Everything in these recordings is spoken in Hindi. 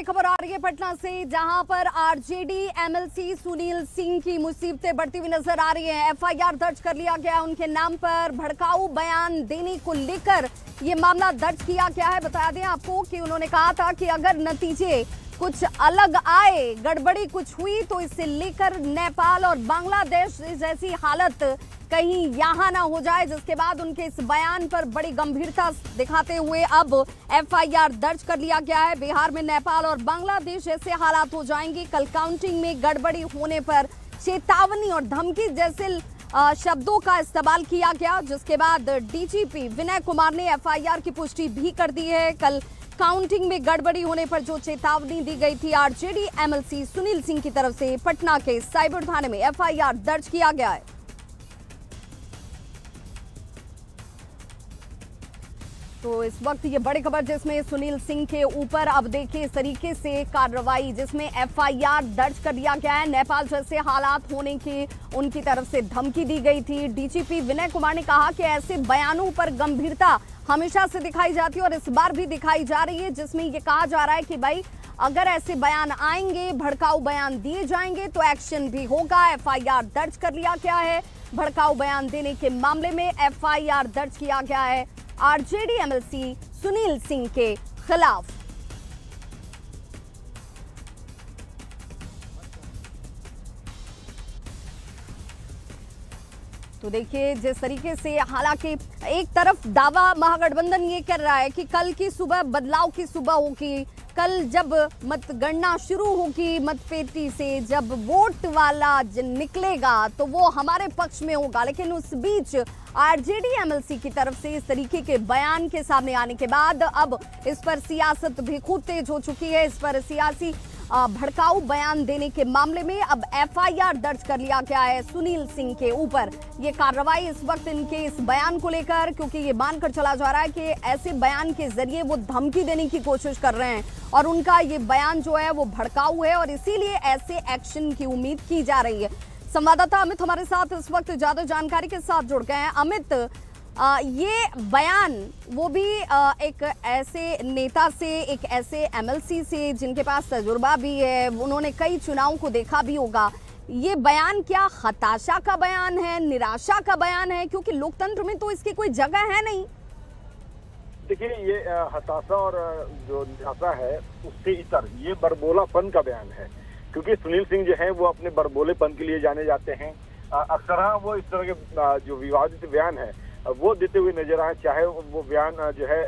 बड़ी खबर आ रही है पटना से, जहां पर आरजेडी एमएलसी सुनील सिंह की मुसीबतें बढ़ती हुई नजर आ रही हैं। एफआईआर दर्ज कर लिया गया उनके नाम पर। भड़काऊ बयान देने को लेकर ये मामला दर्ज किया गया है। बता दें आपको कि उन्होंने कहा था कि अगर नतीजे कुछ अलग आए, गड़बड़ी कुछ हुई, तो इसे लेकर नेपाल और बांग्लादेश जैसी हालत कहीं यहां ना हो जाए। जिसके बाद उनके इस बयान पर बड़ी गंभीरता दिखाते हुए अब एफआईआर दर्ज कर लिया गया है। बिहार में नेपाल और बांग्लादेश जैसे हालात हो जाएंगे। कल काउंटिंग में गड़बड़ी होने पर चेतावनी और धमकी जैसे शब्दों का इस्तेमाल किया गया, जिसके बाद डीजीपी विनय कुमार ने एफआईआर की पुष्टि भी कर दी है। कल काउंटिंग में गड़बड़ी होने पर जो चेतावनी दी गई थी आरजेडी एमएलसी सुनील सिंह की तरफ से, पटना के साइबर थाने में एफआईआर दर्ज किया गया है। तो इस वक्त ये बड़ी खबर जिसमें सुनील सिंह के ऊपर अब देखिए इस तरीके से कार्रवाई, जिसमें एफआईआर दर्ज कर दिया गया है। नेपाल जैसे हालात होने की उनकी तरफ से धमकी दी गई थी। डीजीपी विनय कुमार ने कहा कि ऐसे बयानों पर गंभीरता हमेशा से दिखाई जाती है और इस बार भी दिखाई जा रही है, जिसमें ये कहा जा रहा है कि भाई अगर ऐसे बयान आएंगे, भड़काऊ बयान दिए जाएंगे तो एक्शन भी होगा। एफआईआर दर्ज कर लिया गया है। भड़काऊ बयान देने के मामले में एफआईआर दर्ज किया गया है आरजेडी एमएलसी सुनील सिंह के खिलाफ। तो देखिए जिस तरीके से, हालांकि एक तरफ दावा महागठबंधन ये कर रहा है कि कल की सुबह बदलाव की सुबह होगी, कल जब मतगणना शुरू होगी मतपेटी से, जब वोट वाला निकलेगा तो वो हमारे पक्ष में होगा। लेकिन उस बीच आरजेडी एमएलसी की तरफ से इस तरीके के बयान के सामने आने के बाद अब इस पर सियासत भी खूब तेज हो चुकी है। इस पर सियासी भड़काऊ बयान देने के मामले में अब एफआईआर दर्ज कर लिया गया है सुनील सिंह के ऊपर। ये कार्रवाई इस वक्त इनके इस बयान को लेकर, क्योंकि ये मानकर चला जा रहा है कि ऐसे बयान के जरिए वो धमकी देने की कोशिश कर रहे हैं और उनका ये बयान जो है वो भड़काऊ है और इसीलिए ऐसे एक्शन की उम्मीद की जा रही है। संवाददाता अमित हमारे साथ इस वक्त ज्यादा जानकारी के साथ जुड़ गए हैं। अमित, ये बयान वो भी एक ऐसे नेता से, एक ऐसे एमएलसी से जिनके पास तजुर्बा भी है, उन्होंने कई चुनावों को देखा भी होगा। ये बयान क्या हताशा का बयान है, निराशा का बयान है? क्योंकि लोकतंत्र में तो इसकी कोई जगह है नहीं। देखिए, ये हताशा और जो निराशा है उससे इतर ये बड़बोलापन का बयान है, क्योंकि सुनील सिंह जो है वो अपने बड़बोलेपन के लिए जाने जाते हैं। अक्सर वो इस तरह के जो विवादित बयान है वो देते हुए नजर आए, चाहे वो बयान जो है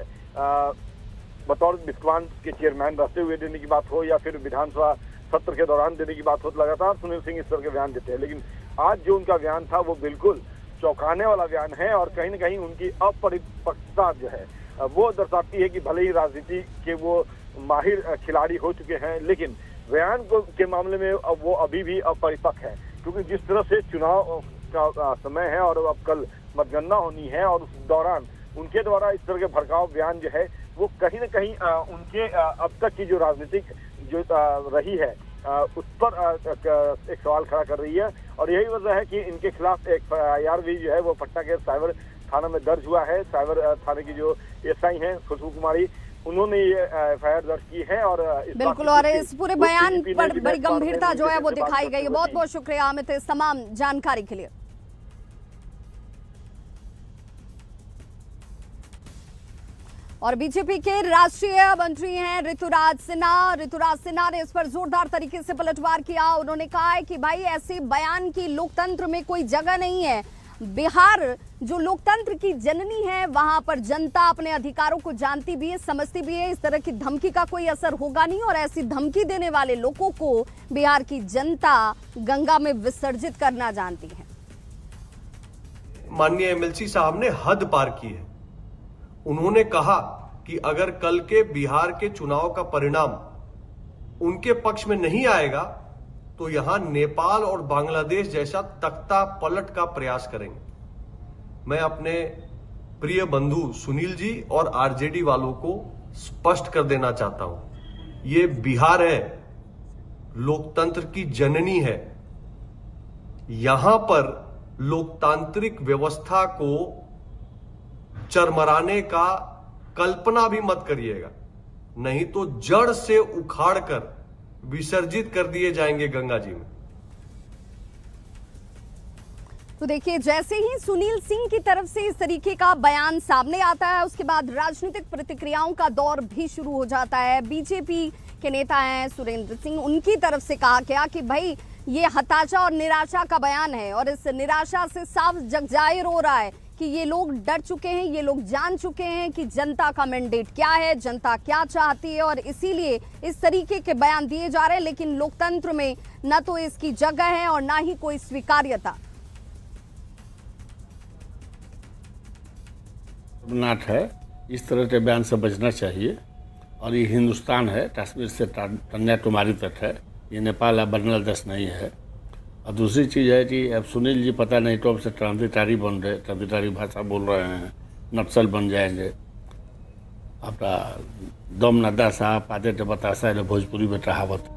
बतौर विस्कवान के चेयरमैन रहते हुए देने की बात हो या फिर विधानसभा सत्र के दौरान देने की बात हो। लगातार सुनील सिंह इस तरह के बयान देते हैं, लेकिन आज जो उनका बयान था वो बिल्कुल चौंकाने वाला बयान है और कहीं न कहीं उनकी अपरिपक्वता जो है वो दर्शाती है कि भले ही राजनीति के वो माहिर खिलाड़ी हो चुके हैं, लेकिन बयान के मामले में वो अभी भी अपरिपक्व है। क्योंकि जिस तरह से चुनाव का समय है और अब कल मतगणना होनी है और उस दौरान उनके द्वारा इस तरह के भड़काऊ बयान जो है वो कहीं न कहीं उनके अब तक की जो राजनीतिक जो रही है उस पर एक सवाल खड़ा कर रही है। और यही वजह है कि इनके खिलाफ एक एफआईआर भी जो है वो पटना के साइबर थाना में दर्ज हुआ है। साइबर थाने की जो एसआई हैं खुशबू कुमारी, उन्होंने ये एफआईआर दर्ज की है और बिल्कुल, और इस पूरे बयान पर बड़ी गंभीरता जो है वो दिखाई गई है। बहुत बहुत शुक्रिया अमित इस तमाम जानकारी के लिए। और बीजेपी के राष्ट्रीय मंत्री हैं ऋतुराज सिन्हा। ऋतुराज सिन्हा ने इस पर जोरदार तरीके से पलटवार किया। उन्होंने कहा है कि भाई ऐसे बयान की लोकतंत्र में कोई जगह नहीं है। बिहार जो लोकतंत्र की जननी है, वहां पर जनता अपने अधिकारों को जानती भी है, समझती भी है। इस तरह की धमकी का कोई असर होगा नहीं और ऐसी धमकी देने वाले लोगों को बिहार की जनता गंगा में विसर्जित करना जानती है। माननीय एमएलसी साहब ने हद पार की है। उन्होंने कहा कि अगर कल के बिहार के चुनाव का परिणाम उनके पक्ष में नहीं आएगा तो यहां नेपाल और बांग्लादेश जैसा तख्ता पलट का प्रयास करेंगे। मैं अपने प्रिय बंधु सुनील जी और आरजेडी वालों को स्पष्ट कर देना चाहता हूं, ये बिहार है, लोकतंत्र की जननी है। यहां पर लोकतांत्रिक व्यवस्था को चरमराने का कल्पना भी मत करिएगा। नहीं तो जड़ से उखाड़कर विसर्जित कर दिए जाएंगे गंगा जी में। तो देखिए, जैसे ही सुनील सिंह की तरफ से इस तरीके का बयान सामने आता है, उसके बाद राजनीतिक प्रतिक्रियाओं का दौर भी शुरू हो जाता है। बीजेपी के नेता हैं सुरेंद्र सिंह, उनकी तरफ से कहा गया कि भाई ये हताशा और निराशा का बयान है और इस निराशा से साफ जगजाहिर हो रहा है कि ये लोग डर चुके हैं, ये लोग जान चुके हैं कि जनता का मैंडेट क्या है, जनता क्या चाहती है, और इसीलिए इस तरीके के बयान दिए जा रहे हैं। लेकिन लोकतंत्र में न तो इसकी जगह है और ना ही कोई स्वीकार्यता। नाट है, इस तरह के बयान से बचना चाहिए। और ये हिंदुस्तान है, कश्मीर से कन्याकुमारी तक है, ये नेपाल या बांग्लादेश नहीं है। और दूसरी चीज़ है कि अब सुनील जी पता नहीं कब से क्रांतिकारी बन रहे, क्रांतिकारी भाषा बोल रहे हैं, नक्सल बन जाएंगे। आपका दम न दासा पाते के बतासा, भोजपुरी में कहावत।